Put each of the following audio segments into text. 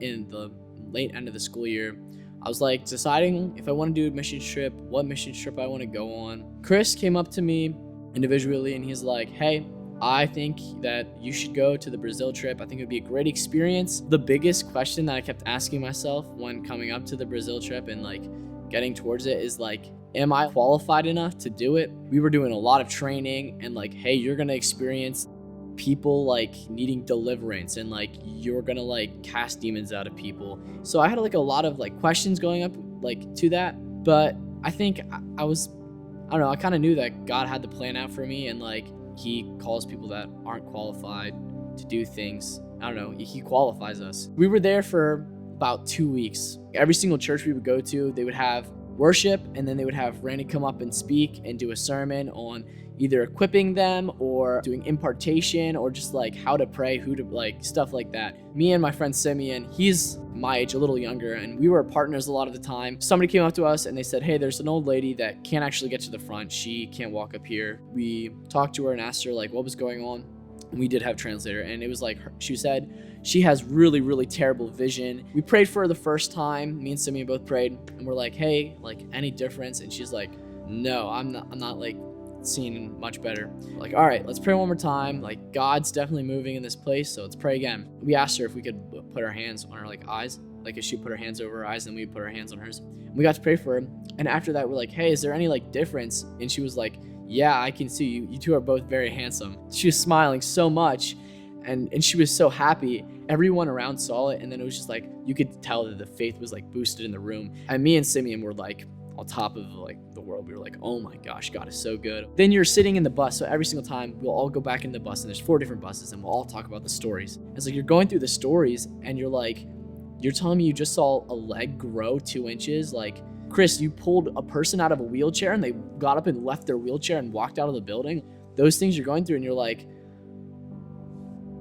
in the late end of the school year, I was like deciding if I want to do a mission trip, what mission trip I want to go on. Chris came up to me individually and he's like, hey, I think that you should go to the Brazil trip. I think it would be a great experience. The biggest question that I kept asking myself when coming up to the Brazil trip and like getting towards it is like, am I qualified enough to do it? We were doing a lot of training and like, hey, you're going to experience people like needing deliverance and like you're gonna like cast demons out of people. So I had like a lot of like questions going up like to that, but I think I don't know, I kind of knew that God had the plan out for me and like he calls people that aren't qualified to do things. I don't know, he qualifies us. We were there for about 2 weeks. Every single church we would go to, they would have worship and then they would have Randy come up and speak and do a sermon on either equipping them or doing impartation or just like how to pray, who to like, stuff like that. Me and my friend Simeon, he's my age, a little younger, and we were partners a lot of the time. Somebody came up to us and they said, hey, there's an old lady that can't actually get to the front. She can't walk up here. We talked to her and asked her like what was going on. And we did have a translator and it was like, she said she has really, really terrible vision. We prayed for her the first time. Me and Simeon both prayed and we're like, hey, like any difference? And she's like, no, I'm not like seeing much better. Like, all right, let's pray one more time. Like God's definitely moving in this place, so let's pray again. We asked her if we could put our hands on her like eyes, like if she put her hands over her eyes, then we put our hands on hers. And we got to pray for her. And after that, we're like, hey, is there any like difference? And she was like, yeah, I can see you. You two are both very handsome. She was smiling so much and she was so happy. Everyone around saw it, and then it was just like you could tell that the faith was like boosted in the room. And me and Simeon were like on top of like the world. We were like, oh my gosh, God is so good. Then you're sitting in the bus, so every single time we'll all go back in the bus and there's 4 different buses and we'll all talk about the stories. It's like you're going through the stories and you're like, you're telling me you just saw a leg grow 2 inches. Like, Chris, you pulled a person out of a wheelchair and they got up and left their wheelchair and walked out of the building. Those things you're going through and you're like,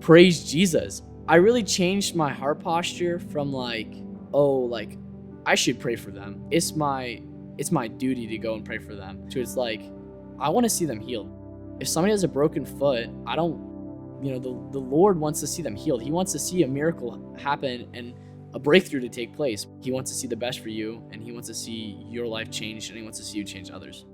praise Jesus. I really changed my heart posture from like, oh, like I should pray for them. It's my duty to go and pray for them. So it's like, I want to see them healed. If somebody has a broken foot, I don't, the Lord wants to see them healed. He wants to see a miracle happen and a breakthrough to take place. He wants to see the best for you and he wants to see your life changed and he wants to see you change others.